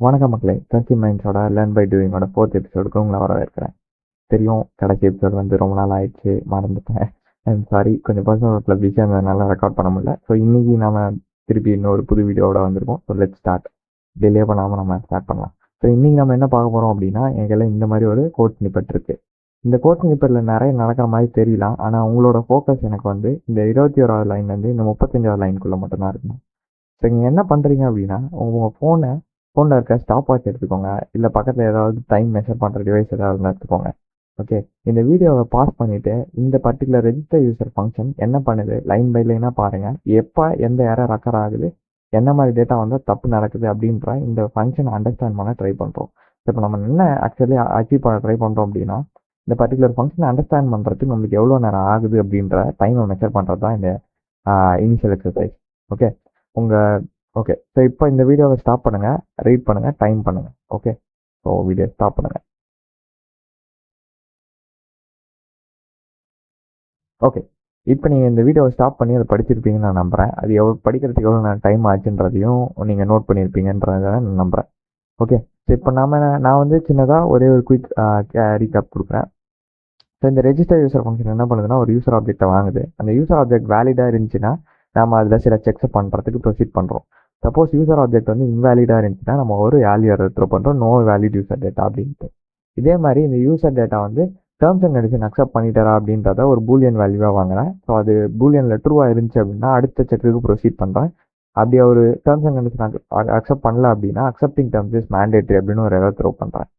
வணக்கம் மக்களே, சர்ச்சி மைண்ட்ஸோட learn by டூயிங்கோட 4th எபிசோடுக்கு உங்களை வரவேற்கிறேன். தெரியும், கடைசி எபிசோட் வந்து ரொம்ப நாள் ஆயிடுச்சு, மறந்துட்டேன். ஐம் சாரி, கொஞ்சம் பர்சனல் ஒர்க்கில் பிஸியாக இருந்ததுனால ரெக்கார்ட் பண்ண முடியல. ஸோ இன்றைக்கி நம்ம திருப்பி இன்னொரு புது வீடியோவோட வந்திருக்கோம். So let start. டிலே பண்ணாமல் நம்ம ஸ்டார்ட் பண்ணலாம். ஸோ இன்றைக்கி நம்ம என்ன பார்க்க போகிறோம் அப்படின்னா, எங்களை இந்த மாதிரி ஒரு கோட் ஸ்னிப்பெட் இருக்குது. இந்த கோட் ஸ்னிப்பெட்டில் நிறைய நடக்கிற மாதிரி தெரியலாம், ஆனால் உங்களோட ஃபோக்கஸ் எனக்கு வந்து இந்த 21வது லைன்லேருந்து இந்த 35வது லைனுக்குள்ளே மட்டும்தான் இருக்கணும். ஸோ நீங்கள் என்ன பண்ணுறீங்க அப்படின்னா, உங்கள் ஃபோனில் இருக்க ஸ்டாப் வாட்ச் எடுத்துக்கோங்க, இல்லை பக்கத்தில் ஏதாவது டைம் மெஷர் பண்ணுற டிவைஸ் ஏதாவது எடுத்துக்கோங்க. ஓகே, இந்த வீடியோவை பாஸ் பண்ணிவிட்டு இந்த பர்டிகுலர் ரெஜிஸ்டர் யூசர் ஃபங்க்ஷன் என்ன பண்ணுது லைன் பை லைனாக பாருங்கள். எப்போ எந்த எரர் அக்கர் ஆகுது, என்ன மாதிரி டேட்டா வந்தால் தப்பு நடக்குது அப்படின்ற இந்த ஃபங்க்ஷனை அண்டர்ஸ்டாண்ட் பண்ண ட்ரை பண்ணுறோம். இப்போ நம்ம என்ன ஆக்சுவலி அச்சீவ் பண்ண ட்ரை பண்ணுறோம் அப்படின்னா, இந்த பர்டிகுலர் ஃபங்க்ஷனை அண்டர்ஸ்டாண்ட் பண்ணுறதுக்கு நம்மளுக்கு எவ்வளோ நேரம் ஆகுது அப்படின்ற டைமை மெஷர் பண்ணுறது தான் இந்த initial exercise. Okay okay, so இப்போ இந்த வீடியோவை ஸ்டாப் பண்ணுங்கள், ரீட் பண்ணுங்கள், டைம் பண்ணுங்கள். ஓகே, ஸோ வீடியோ ஸ்டாப் பண்ணுங்கள். ஓகே, இப்போ நீங்கள் இந்த வீடியோவை ஸ்டாப் பண்ணி அதை படிச்சிருப்பீங்கன்னு நான் நம்புகிறேன். அது படிக்கிறதுக்கு எவ்வளோ டைம் ஆச்சுன்றதையும் நீங்கள் நோட் பண்ணியிருப்பீங்கன்றதை நான் நம்புகிறேன். ஓகே, ஸோ இப்போ நான் வந்து சின்னதாக ஒரே ஒரு குயிக் ரீகேப் கொடுக்குறேன். ஸோ இந்த ரெஜிஸ்டர் யூசர் ஃபங்க்ஷன் என்ன பண்ணுதுன்னா, ஒரு யூசர் ஆப்ஜெக்டை வாங்குது. அந்த யூசர் ஆப்ஜெக்ட் வேலிடாக இருந்துச்சுன்னா நம்ம அதில் சில செக்ஸை பண்ணுறதுக்கு ப்ரொசீட் பண்ணுறோம். சப்போஸ் யூசர் ஆப்ஜெக்ட் வந்து இன்வேலிடாக இருந்துச்சுன்னா நம்ம ஒரு வேல்யூ த்ரோ பண்ணுறோம், நோ வேலிட் யூசர் டேட்டா அப்படின்ட்டு. இதே மாதிரி இந்த யூசர் டேட்டா வந்து டேர்ம்ஸ் அண்ட் கண்டிஷன் அக்செப்ட் பண்ணிட்டாரா அப்படின்றத ஒரு பூலியன் வேல்யூவாக வாங்குறேன். ஸோ அது பூலியனில் ட்ரூவாக இருந்துச்சு அப்படின்னா அடுத்த செக்குக்கு ப்ரொசீட் பண்ணுறேன். அப்படி ஒரு டேர்ம்ஸ் அண்ட் கண்டிஷன் அக்செப்ட் பண்ணல அப்படின்னா அக்செப்டிங் டேர்ம்ஸ் இஸ் மேண்டேட்ரி அப்படின்னு ஒரு எரர் த்ரோ பண்ணுறேன்.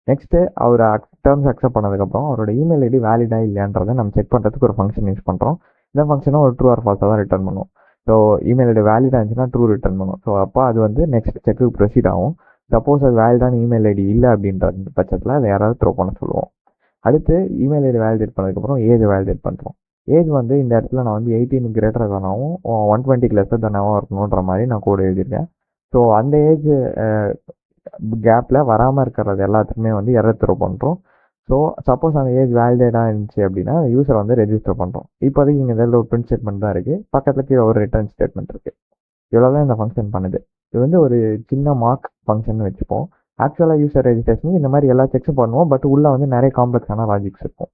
நெக்ஸ்ட்டு அவர் டேர்ம்ஸ் அக்செப்ட் பண்ணதுக்கப்புறம் அவரோட இமெயில் ஐடி வேலிடாக இல்லையான்றதை நம்ம செக் பண்ணுறதுக்கு ஒரு ஃபங்க்ஷன் யூஸ் பண்ணுறோம். இந்த ஃபங்க்ஷனும் ஒரு ட்ரூ ஆர் ஃபால்ஸாக தான் ரிட்டர்ன் பண்ணுவோம். ஸோ இமெயில் ஐடி வேலிடாக இருந்துச்சுன்னா ட்ரூ ரிட்டர்ன் பண்ணும். ஸோ அப்போ அது வந்து நெக்ஸ்ட் செக்குக்கு ப்ரொசீட் ஆகும். சப்போஸ் அது வேலிடான இமெயில் ஐடி இல்லை அப்படின்ற பட்சத்தில் அதை யாராவது த்ரோ பண்ண சொல்லுவோம். அடுத்து இமெயில் ஐடி வேலிடேட் பண்ணதுக்கப்புறம் ஏஜ் வேலிடேட் பண்ணுறோம். ஏஜ் வந்து இந்த இடத்துல நான் வந்து 18 கிரேட்டர் தானாவும் 120 லெஸ்ஸர் தானாவும் இருக்கணுன்ற மாதிரி நான் கோடு எழுதியிருக்கேன். ஸோ அந்த ஏஜ் கேப்பில் வராமல் இருக்கிறது எல்லாத்துக்குமே வந்து எரர் த்ரோ பண்ணுறோம். ஸோ சப்போஸ் அந்த ஏஜ் வேலிடேட்டாக இருந்துச்சு அப்படின்னா யூசரை வந்து ரெஜிஸ்டர் பண்ணுறோம். இப்போதைக்கு இங்கே இதில் ஒரு பிரிண்ட் ஸ்டேட்மெண்ட் தான் இருக்குது, பக்கத்தில் கீழே ஒரு ரிட்டர்ன் ஸ்டேட்மெண்ட் இருக்குது. இவ்வளோ தான் இந்த ஃபங்க்ஷன் பண்ணுது. இது வந்து ஒரு சின்ன மார்க் ஃபங்க்ஷன் வச்சுப்போம். ஆக்சுவலாக யூசர் ரெஜிஸ்ட்ரேஷன் இந்த மாதிரி எல்லா செக்ஸும் பண்ணுவோம், பட் உள்ளே வந்து நிறைய காம்ப்ளெக்ஸான லாஜிக்ஸ் இருக்கும்.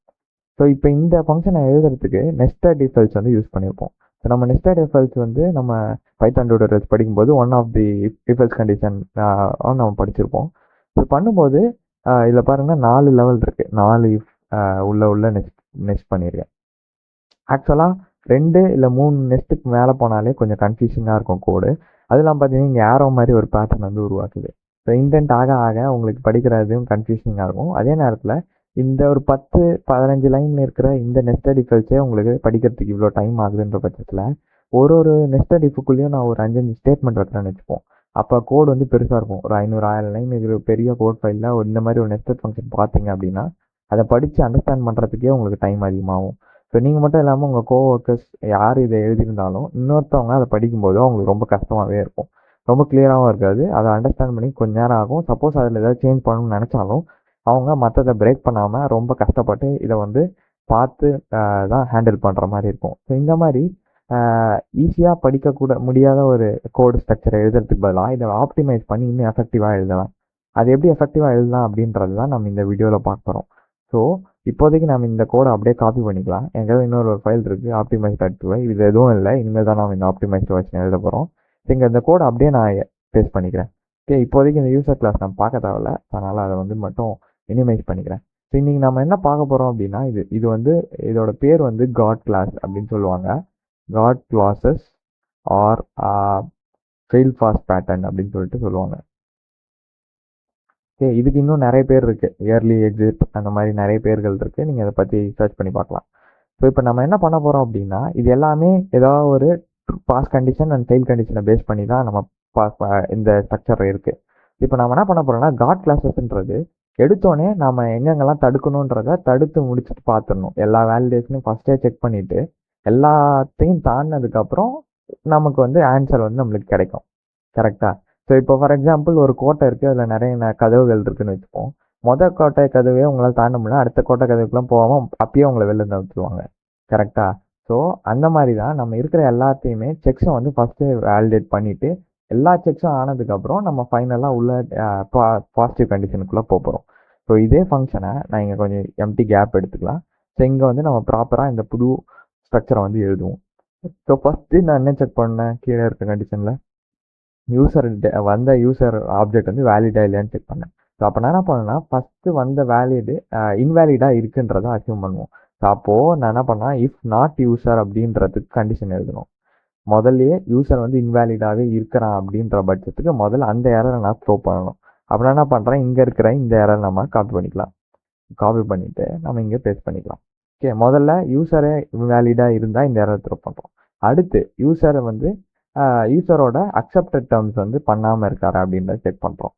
ஸோ இப்போ இந்த ஃபங்க்ஷனை எழுதுறதுக்கு நெஸ்டட் இஃப் எல்ஸ் வந்து யூஸ் பண்ணியிருப்போம். ஸோ நம்ம நெஸ்டட் இஃப் எல்ஸ் வந்து நம்ம பைத்தான் டியூட்டோரியல்ஸ் படிக்கும்போது one of the if else condition நம்ம படிச்சிருப்போம். ஸோ பண்ணும்போது இதில் பாருங்கன்னா 4 லெவல் இருக்குது, 4 இஃப் உள்ள நெஸ்ட் பண்ணியிருக்கேன். ஆக்சுவலாக 2 இல்லை 3 நெஸ்ட்டுக்கு மேலே போனாலே கொஞ்சம் கன்ஃபியூஷனாக இருக்கும் கோடு. அதெல்லாம் பார்த்தீங்கன்னா இங்கே ஏரோ மாதிரி ஒரு பேட்டர்ன் வந்து உருவாக்குது. ஸோ இன்டென்ட் ஆக உங்களுக்கு படிக்கிறதும் கன்ஃபியூஷனிங்காக இருக்கும். அதே நேரத்தில் இந்த ஒரு 10-15 லைனில் இருக்கிற இந்த நெஸ்டட் இஃப் எல்ஸே உங்களுக்கு படிக்கிறதுக்கு இவ்வளோ டைம் ஆகுதுன்ற பட்சத்தில் ஒரு நெஸ்டட் இஃபுக்குள்ளேயும் நான் ஒரு 5 ஸ்டேட்மெண்ட் வைக்கிறேன்னு வச்சுப்போம். அப்போ கோடு வந்து பெருசாக இருக்கும். ஒரு 500-1000 லைன் இருக்கிற பெரிய கோட் ஃபைலில் இந்த மாதிரி ஒரு நெஸ்டட் ஃபங்க்ஷன் பார்த்தீங்க அப்படின்னா அதை படித்து அண்டர்ஸ்டாண்ட் பண்ணுறதுக்கே உங்களுக்கு டைம் அதிகமாகும். ஸோ நீங்கள் மட்டும் இல்லாமல் உங்கள் கோவொர்க்கர்ஸ் யார் இதை எழுதியிருந்தாலும் இன்னொருத்தவங்க அதை படிக்கும்போது அவங்களுக்கு ரொம்ப கஷ்டமாகவே இருக்கும், ரொம்ப கிளியராகவும் இருக்காது. அதை அண்டர்ஸ்டாண்ட் பண்ணி கொஞ்சம் நேரம் ஆகும். சப்போஸ் அதில் ஏதாவது சேஞ்ச் பண்ணணும்னு நினச்சாலும் அவங்க மற்றதை பிரேக் பண்ணாமல் ரொம்ப கஷ்டப்பட்டு இதை வந்து பார்த்து தான் ஹேண்டில் பண்ணுற மாதிரி இருக்கும். ஸோ இந்த மாதிரி ஈஸியாக படிக்கக்கூட முடியாத ஒரு கோடு ஸ்ட்ரக்சரை எழுதுறதுக்கு பதிலாக இதை ஆப்டிமைஸ் பண்ணி இன்னும் எஃபெக்டிவாக எழுதலாம். அது எப்படி எஃபெக்டிவாக எழுதலாம் அப்படின்றது தான் நம்ம இந்த வீடியோவில் பார்க்க போகிறோம். ஸோ இப்போதைக்கு நம்ம இந்த கோடை அப்படியே காப்பி பண்ணிக்கலாம். எங்கேயாவது இன்னொரு ஃபைல் இருக்குது optimize.py, இது எதுவும் இல்லை, இனிமேல் தான் நம்ம இந்த ஆப்டிமைஸ்ட் வெர்ஷன் எழுத போகிறோம். இங்கே இந்த கோடை அப்படியே நான் பேஸ்ட் பண்ணிக்கிறேன். ஓகே, இப்போதைக்கு இந்த யூசர் கிளாஸ் நம்ம பார்க்க தேவையில்ல, அதனால் அதை வந்து மட்டும் மினிமைஸ் பண்ணிக்கிறேன். ஸோ இன்றைக்கி நம்ம என்ன பார்க்க போகிறோம் அப்படின்னா, இது வந்து இதோட பேர் வந்து காட் கிளாஸ் அப்படின்னு சொல்லுவாங்க. God classes are fail fast pattern அப்படின்னு சொல்லிட்டு சொல்லுவாங்க. ஓகே, இதுக்கு இன்னும் நிறைய பேர் இருக்குது, இயர்லி எக்ஸிட் அந்த மாதிரி நிறைய பேர்கள் இருக்குது, நீங்கள் அதை பற்றி சர்ச் பண்ணி பார்க்கலாம். ஸோ இப்போ நம்ம என்ன பண்ண போகிறோம் அப்படின்னா, இது எல்லாமே ஏதாவது ஒரு பாஸ் கண்டிஷன் அண்ட் ஃபெயில் கண்டிஷனை பேஸ் பண்ணி தான் நம்ம இந்த ஸ்ட்ரக்சர் இருக்குது. இப்போ நம்ம என்ன பண்ண போகிறோம்னா, காட் கிளாஸஸ்ன்றது எடுத்தோடனே நம்ம எங்கெங்கெல்லாம் தடுக்கணுன்றதை தடுத்து முடிச்சுட்டு பார்த்துடணும். எல்லா வேலிடேஷனையும் ஃபஸ்ட்டே செக் பண்ணிவிட்டு எல்லாத்தையும் தாண்டினதுக்கப்புறம் நமக்கு வந்து ஆன்சர் வந்து நம்மளுக்கு கிடைக்கும். கரெக்டாக? ஸோ இப்போ ஃபார் எக்ஸாம்பிள் ஒரு கோட்டை இருக்குது, அதில் நிறைய கதவுகள் இருக்குதுன்னு வச்சுப்போம். மொதல் கோட்டை கதவே உங்களால் தாண்ட முடியல, அடுத்த கோட்டை கதவுக்குலாம் போகாமல் அப்பயே உங்களை வெளில தவிர்த்துருவாங்க. கரெக்டாக? ஸோ அந்த மாதிரி தான் நம்ம இருக்கிற எல்லாத்தையுமே செக்ஸை வந்து ஃபஸ்ட்டு வேலிடேட் பண்ணிவிட்டு எல்லா செக்ஸும் ஆனதுக்கப்புறம் நம்ம ஃபைனலாக உள்ள பாசிட்டிவ் கண்டிஷனுக்குள்ளே போகிறோம். ஸோ இதே ஃபங்க்ஷனை நான் இங்கே கொஞ்சம் எம்டி கேப் எடுத்துக்கலாம். ஸோ இங்கே வந்து நம்ம ப்ராப்பராக இந்த புது ஸ்ட்ரக்சரை வந்து எழுதுவோம். ஸோ ஃபஸ்ட்டு நான் என்ன செக் பண்ணேன், கீழே இருக்க கண்டிஷனில் யூசர் ஆப்ஜெக்ட் வந்து வேலிடா இல்லையான்னு செக் பண்ணேன். ஸோ அப்போ நான் என்ன பண்ணேன்னா, ஃபஸ்ட்டு வந்த வேலிடு இன்வேலிடாக இருக்குன்றதை அசியூம் பண்ணுவோம். ஸோ அப்போது நான் என்ன பண்ணேன், இஃப் நாட் யூசர் அப்படின்றதுக்கு கண்டிஷன் எழுதணும். முதல்லயே யூசர் வந்து இன்வேலிடாகவே இருக்கிறான் அப்படின்ற பட்சத்துக்கு முதல்ல அந்த எரரை நான் த்ரோ பண்ணணும். அப்போ நான் என்ன பண்ணுறேன், இங்கே இருக்கிற இந்த எரர் நம்ம காப்பி பண்ணிக்கலாம். காப்பி பண்ணிவிட்டு நம்ம இங்கே பேஸ்ட் பண்ணிக்கலாம். ஓகே, முதல்ல யூசரே இன்வேலிடாக இருந்தால் இந்த எரர் த்ரோ பண்ணுறோம். அடுத்து யூசரை வந்து யூசரோட அக்செப்டட் டேர்ம்ஸ் வந்து பண்ணாமல் இருக்காரு அப்படின்றத செக் பண்ணுறோம்.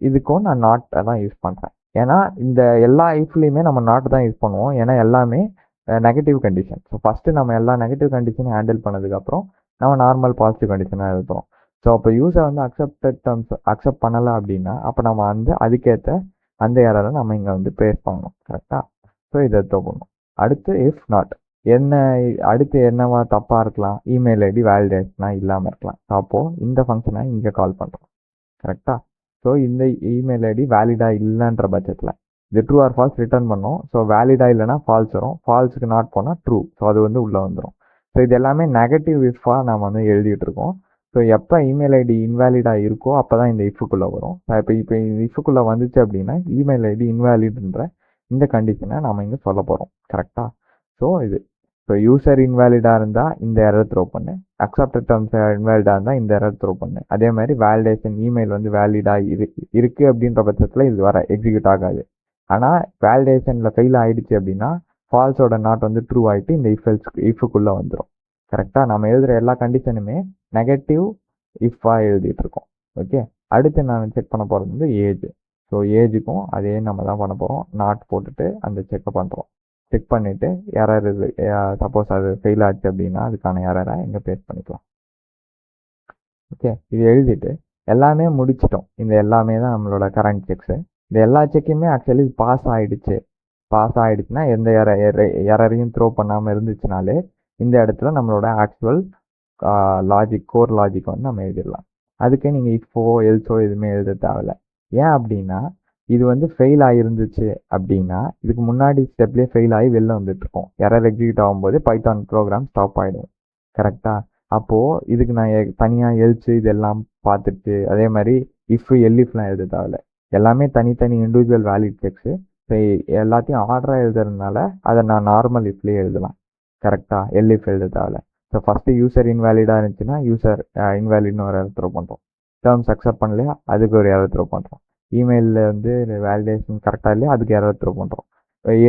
இதுக்கும் நான் நாட்டை தான் யூஸ் பண்ணுறேன். ஏன்னா இந்த எல்லா இஃப்லேயுமே நம்ம நாட் தான் யூஸ் பண்ணுவோம். ஏன்னா எல்லாமே நெகட்டிவ் கண்டிஷன். ஸோ ஃபஸ்ட்டு நம்ம எல்லா நெகட்டிவ் கண்டிஷனும் ஹேண்டில் பண்ணதுக்கப்புறம் நம்ம நார்மல் பாசிட்டிவ் கண்டிஷனாக எழுதுறோம். ஸோ அப்போ யூசர் வந்து அக்செப்டட் டேர்ம்ஸ் அக்செப்ட் பண்ணலை அப்படின்னா அப்போ நம்ம வந்து அதுக்கேற்ற அந்த எரரை நம்ம இங்கே வந்து பேஸ் பண்ணணும். கரெக்டாக? ஸோ இதை பண்ணணும். அடுத்து இஃப் நாட் என்ன, அடுத்து என்னவா தப்பாக இருக்கலாம், இமெயில் ஐடி வேலிடேஷனாக இல்லாமல் இருக்கலாம். ஸோ அப்போது இந்த ஃபங்க்ஷனை இங்கே கால் பண்ணுறோம். கரெக்டாக? ஸோ இந்த இமெயில் ஐடி வேலிடாக இல்லைன்ற பட்சத்தில் இது ட்ரூ ஆர் ஃபால்ஸ் ரிட்டர்ன் பண்ணோம். ஸோ வேலிடாக இல்லைனா ஃபால்ஸ் வரும், ஃபால்ஸுக்கு நாட் போனால் ட்ரூ. ஸோ அது வந்து உள்ளே வந்துடும். ஸோ இது எல்லாமே நெகட்டிவ் இஃபாக நம்ம வந்து எழுதிட்டு இருக்கோம். ஸோ எப்போ இமெயில் ஐடி இன்வேலிடாக இருக்கோ அப்போ தான் இந்த இஃபுக்குள்ளே வரும். இப்போ இந்த இஃபுக்குள்ளே வந்துச்சு அப்படின்னா இமெயில் ஐடி இன்வேலிட்ன்ற இந்த கண்டிஷனை நம்ம இங்கே சொல்ல போகிறோம். கரெக்டாக? ஸோ இது ஸோ யூசர் இன்வேலிடாக இருந்தால் இந்த எரர் த்ரோ பண்ணு, அக்செப்டட் டேர்ம்ஸ் இன்வேலிடாக இருந்தால் இந்த எரர் த்ரோ பண்ணு. அதே மாதிரி வேலிடேஷன் இமெயில் வந்து வேலிடாக இருக்குது அப்படின்ற பட்சத்தில் இது வர எக்ஸிக்யூட் ஆகாது. ஆனால் வேலிடேஷனில் ஃபெயில் ஆகிடுச்சு அப்படின்னா ஃபால்ஸோட நாட் வந்து ட்ரூ ஆகிட்டு இந்த இஃபுக்குள்ளே வந்துடும். கரெக்டாக? நம்ம எழுதுகிற எல்லா கண்டிஷனுமே நெகட்டிவ் இஃபாக எழுதிட்டு இருக்கோம். ஓகே, அடுத்து நான் செக் பண்ண போகிறது வந்து ஏஜ். ஸோ ஏஜுக்கும் அதே நம்ம தான் பண்ண போகிறோம். நாட் போட்டுட்டு அந்த செக்கை பண்ணுறோம். செக் பண்ணிவிட்டு எரர் இது சப்போஸ் அது ஃபெயில் ஆச்சு அப்படின்னா அதுக்கான எரரை இங்கே பேஸ்ட் பண்ணிக்கலாம். ஓகே, இது எழுதிட்டு எல்லாமே முடிச்சிட்டோம். இந்த எல்லாமே தான் நம்மளோட கரண்ட் செக்ஸு. இந்த எல்லா செக்கையுமே ஆக்சுவலி பாஸ் ஆகிடுச்சுன்னா எந்த எரரையும் த்ரோ பண்ணாமல் இருந்துச்சுனாலே இந்த இடத்துல நம்மளோட ஆக்சுவல் கோர் லாஜிக் வந்து நம்ம எழுதிடலாம். அதுக்கே நீங்கள் இப்போ எல்ஸோ எதுவுமே எழுத தேவையில்ல. ஏன் அப்படின்னா இது வந்து ஃபெயில் ஆகிருந்துச்சு அப்படின்னா இதுக்கு முன்னாடி ஸ்டெப்லேயே ஃபெயில் ஆகி வெளில வந்துட்டுருக்கோம். எரர் எக்ஸிக்யூட் ஆகும்போது பைத்தான் ப்ரோக்ராம் ஸ்டாப் ஆகிடும். கரெக்டாக? அப்போது இதுக்கு நான் தனியாக எல்ஸு இதெல்லாம் பார்த்துட்டு அதே மாதிரி எல்இஃப்லாம் எழுத தேவையில்ல. எல்லாமே தனித்தனி இண்டிவிஜுவல் வேலிட் செக்ஸு. ஸோ எல்லாத்தையும் ஆர்டராக எழுதுறதுனால அதை நான் நார்மல் இஃப்லேயே எழுதலாம். கரெக்டாக? எல்இஃப் எழுத தேவையில்ல. ஸோ ஃபஸ்ட்டு யூசர் இன்வேலிடாக இருந்துச்சுன்னா யூசர் இன்வேலிட்னு ஒரு எரர் த்ரோ பண்ணுறோம். டேர்ம்ஸ் அக்செப்ட் பண்ணலையா அதுக்கு ஒரு எரர் த்ரோ பண்ணுறோம். இமெயிலில் வந்து வேலிடேஷன் கரெக்டாக இல்லையா அதுக்கு எரர் த்ரோ பண்ணுறோம்.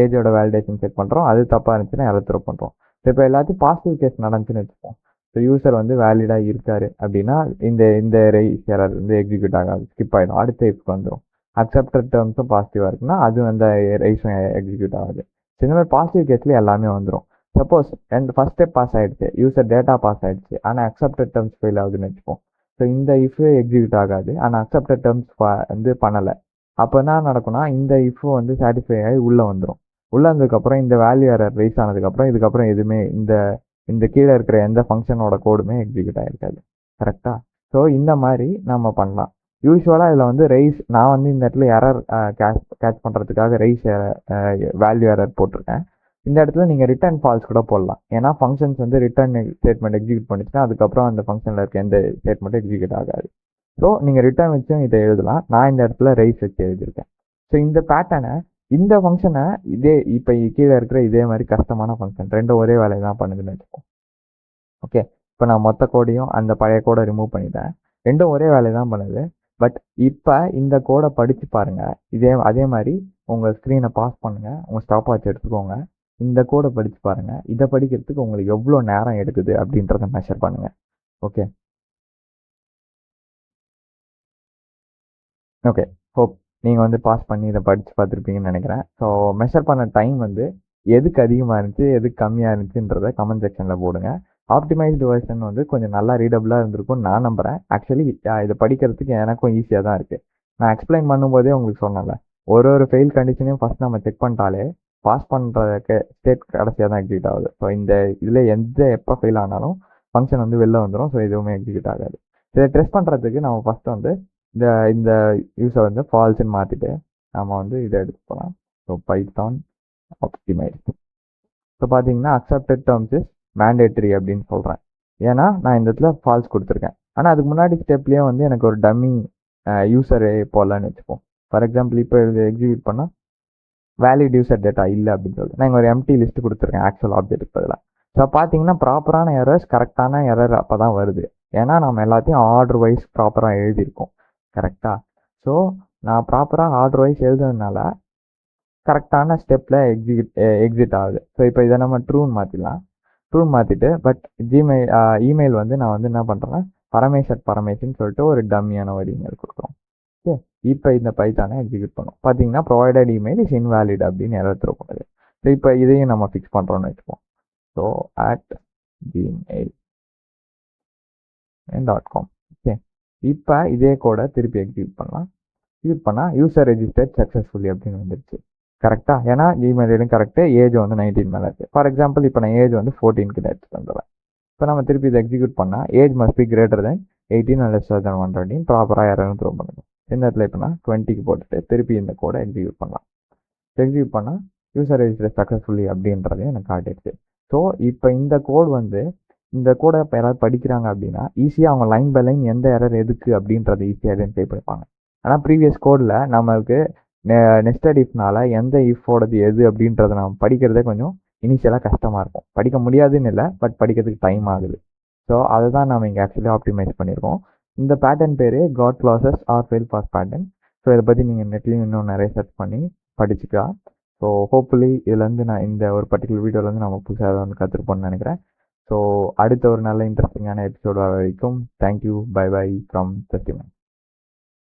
ஏஜோட வேலிடேஷன் செக் பண்ணுறோம், அது தப்பாக இருந்துச்சுன்னா எரர் த்ரோ பண்ணுறோம். இப்போ எல்லாத்தையும் பாசிட்டிவ் கேஸ் நடந்துச்சுன்னு வச்சுப்போம். ஸோ யூசர் வந்து வேலிடாக இருக்காரு அப்படின்னா இந்த ரைஸ் எரர் வந்து எக்ஸிக்யூட் ஆகாது, ஸ்கிப் ஆகிடும், அடுத்த இஃப்க்கு வந்துடும். அக்செப்டட் டேர்ம்ஸும் பாசிட்டிவாக இருக்குன்னா அது அந்த ரைஸும் எக்ஸிக்யூட் ஆகாது. ஸோ இந்த மாதிரி பாசிட்டிவ் கேஸில் எல்லாமே வந்துடும். சப்போஸ் ஃபர்ஸ்ட் ஸ்டெப் பாஸ் ஆகிடுச்சு, யூசர் டேட்டா பாஸ் ஆகிடுச்சு, ஆனால் அக்செப்டட் டேர்ம்ஸ் ஃபெயில் ஆகுதுன்னு வச்சுப்போம். ஸோ இந்த இஃப் எக்ஸிக்யூட் ஆகாது, ஆனால் அக்செப்டட் டேர்ம்ஸ் வந்து பண்ணலை. அப்போ என்ன நடக்கும்னா இந்த இஃப் வந்து சாட்டிஸ்ஃபை ஆகி உள்ளே வந்துடும். உள்ளே வந்ததுக்கப்புறம் இந்த வேல்யூ எரர் ரைஸ் ஆனதுக்கப்புறம் இதுக்கப்புறம் எதுவுமே இந்த கீழே இருக்கிற எந்த ஃபங்க்ஷனோட கோடுமே எக்ஸிக்யூட் ஆகிருக்காது. கரெக்டாக? ஸோ இந்த மாதிரி நம்ம பண்ணலாம். யூஸ்வலாக இதில் வந்து நான் வந்து இந்த இடத்துல எரர் கேட்ச் பண்ணுறதுக்காக வேல்யூ எரர் போட்டிருக்கேன். இந்த இடத்துல நீங்கள் ரிட்டர்ன் ஃபால்ஸ் கூட போடலாம். ஏன்னா ஃபங்க்ஷன்ஸ் வந்து ரிட்டர்ன் ஸ்டேட்மெண்ட் எக்ஸிக்யூட் பண்ணிச்சுன்னா அதுக்கப்புறம் அந்த ஃபங்க்ஷனில் இருக்க எந்த ஸ்டேட்மெண்ட்டும் எக்ஸிக்யூட் ஆகாது. ஸோ நீங்கள் ரிட்டர்ன் வச்சும் இதை எழுதலாம். நான் இந்த இடத்துல ரைஸ் வச்சு எழுதியிருக்கேன். ஸோ இந்த பேட்டர்னை இந்த ஃபங்க்ஷனை இப்போ கீழே இருக்கிற இதே மாதிரி கஷ்டமான ஃபங்க்ஷன் ரெண்டும் ஒரே வேலையை தான் பண்ணுதுன்னு வச்சுப்போம். ஓகே, இப்போ நான் மொத்த கோடையும் அந்த பழைய கோடை ரிமூவ் பண்ணிட்டேன். ரெண்டும் ஒரே வேலையை தான் பண்ணுது. பட் இப்போ இந்த கோடை படித்து பாருங்கள். அதே மாதிரி உங்கள் ஸ்க்ரீனை பாஸ் பண்ணுங்கள், உங்கள் ஸ்டாப் வாட்ச் எடுத்துக்கோங்க, இந்த கோடை படித்து பாருங்கள். இதை படிக்கிறதுக்கு உங்களுக்கு எவ்வளோ நேரம் எடுக்குது அப்படின்றத மெஷர் பண்ணுங்கள். ஓகே ஓகே ஹோப் நீங்கள் வந்து பாஸ் பண்ணி இதை படித்து பார்த்துருப்பீங்கன்னு நினைக்கிறேன். ஸோ மெஷர் பண்ண டைம் வந்து எதுக்கு அதிகமாக இருந்துச்சு எதுக்கு கம்மியாக இருந்துச்சுன்றதை கமெண்ட் செக்ஷனில் போடுங்க. ஆப்டிமைஸ்டு வெர்ஷன் வந்து கொஞ்சம் நல்லா ரீடபுளாக இருந்திருக்கும்னு நான் நம்புகிறேன். ஆக்சுவலி இதை படிக்கிறதுக்கு எனக்கும் ஈஸியாக தான் இருக்குது. நான் எக்ஸ்பிளைன் பண்ணும்போதே உங்களுக்கு சொன்னேன்ல, ஒரு ஃபெயில் கண்டிஷனையும் ஃபஸ்ட் நம்ம செக் பண்ணிட்டாலே பாஸ் பண்ணுற ஸ்டேட் கடைசியாக தான் எக்ஸிக்யூட் ஆகுது. ஸோ இந்த இதில் எப்போ ஃபெயில் ஆனாலும் ஃபங்க்ஷன் வந்து வெளில வந்துடும். ஸோ எதுவுமே எக்ஸிக்யூட் ஆகாது. இதை டெஸ்ட் பண்ணுறதுக்கு நம்ம ஃபஸ்ட்டு வந்து இந்த இந்த யூஸை வந்து ஃபால்ஸ்ன்னு மாற்றிட்டு நம்ம வந்து இதை எடுத்து போகலாம். So Python optimise. ஸோ பார்த்தீங்கன்னா அக்செப்டட் டேர்ம்ஸ் இஸ் மேண்டேட்டரி அப்படின்னு சொல்கிறேன். ஏன்னா நான் இந்த இடத்துல ஃபால்ஸ் கொடுத்துருக்கேன். ஆனால் அதுக்கு முன்னாடி ஸ்டெப்லேயே வந்து எனக்கு ஒரு டம்மி யூசரே போடலான்னு வச்சுப்போம். ஃபார் எக்ஸாம்பிள் இப்போ இது எக்ஸிக்யூட் பண்ணால் வேலிட் யூசர் டேட்டா இல்லை அப்படின்னு சொல்லிட்டு நான் இங்கே ஒரு எம்டி லிஸ்ட் கொடுத்துருக்கேன் ஆக்சுவல் ஆப்ஜெக்ட்டுக்கு பதிலாக. ஸோ பார்த்தீங்கன்னா ப்ராப்பரான எரர்ஸ் கரெக்டான எரர் அப்போ தான் வருது. ஏன்னா நம்ம எல்லாத்தையும் ஆர்டர் வைஸ் ப்ராப்பராக எழுதியிருக்கோம். கரெக்டாக. ஸோ நான் ப்ராப்பராக ஆர்டர் வைஸ் எழுதுறதுனால கரெக்டான ஸ்டெப்பில் எக்ஸிட் ஆகுது. ஸோ இப்போ இதை நம்ம ட்ரூன்னு மாற்றிடலாம். ட்ரூன்னு மாற்றிட்டு பட் இமெயில் வந்து நான் வந்து என்ன பண்ணுறேன்னா பரமேஷன் சொல்லிட்டு ஒரு டம்மியான ஒரு இமெயில் கொடுக்குறோம். ஓகே, இப்போ இந்த பைத்தானை எக்ஸிக்யூட் பண்ணும். பார்த்தீங்கன்னா ப்ரொவைடட் இமெயில் இஸ் இன்வேலிட் அப்படின்னு எரர் தரப்படுது. ஸோ இப்போ இதையும் நம்ம ஃபிக்ஸ் பண்ணுறோன்னு வச்சுப்போம். So @gmail.com. ஓகே, இப்போ இதே கூட திருப்பி எக்ஸிக்யூட் பண்ணலாம். எக்ஸிக்யூட் பண்ணால் யூசர் ரெஜிஸ்டர்ட் சக்ஸஸ்ஃபுல்லி அப்படின்னு வந்துருச்சு. கரெக்டாக. ஏன்னா ஜிமெயில் ஐடியும் கரெக்டு, ஏஜ் வந்து 19 மேலே இருக்குது. ஃபார் எக்ஸாம்பிள் இப்போ நான் ஏஜ் வந்து 14 கிட்ட எடுத்துட்டு வந்துடுறேன். இப்போ நம்ம திருப்பி இதை எக்ஸிக்யூட் பண்ணால் age must be greater than 18 அல்ல லெஸ்ஸர் தென் 120 ப்ராப்பராக எரர்னு த்ரோ பண்ணுங்க. இந்த இடத்துல இப்போ நான் 20க்கு போட்டுட்டு திருப்பி இந்த கோடை எக்ஸிக்யூட் பண்ணலாம். எக்ஸிக்யூட் பண்ணால் யூசர் ரெஜிஸ்டர் சக்ஸஸ்ஃபுல்லி அப்படின்றதையும் எனக்கு காட்டிடுச்சு. ஸோ இப்போ இந்த கோட் வந்து இந்த கோடை இப்போ யாராவது படிக்கிறாங்க அப்படின்னா ஈஸியாக அவங்க லைன் பை லைன் எந்த எரர் எதுக்கு அப்படின்றத ஈஸியாக ஐடென்டிஃபை பண்ணிப்பாங்க. ஆனால் ப்ரீவியஸ் கோடில் நம்மளுக்கு நெஸ்டட் இஃப்னால எந்த இஃபோடது எது அப்படின்றத நம்ம படிக்கிறதே கொஞ்சம் இனிஷியலாக கஷ்டமாக இருக்கும். படிக்க முடியாதுன்னு இல்லை, பட் படிக்கிறதுக்கு டைம் ஆகுது. ஸோ அதை தான் நம்ம இங்கே ஆக்சுவலி ஆப்டிமைஸ் பண்ணியிருக்கோம். இந்த பேட்டர்ன் பேர் God classes are fail pass pattern. So இதை பற்றி நீங்கள் நெட்லேயும் இன்னும் நிறைய சர்ச் பண்ணி படிச்சுக்கலாம். ஸோ ஹோப்ஃபுல்லி இதுலேருந்து நான் இந்த ஒரு பர்டிகுலர் வீடியோலேருந்து நம்ம புதுசாக வந்து கற்றுருப்போம்னு நினைக்கிறேன். ஸோ அடுத்த ஒரு நல்ல இன்ட்ரெஸ்டிங்கான எபிசோட் வர வரைக்கும் தேங்க்யூ, பை பை ஃப்ரம் சத்தியமன்.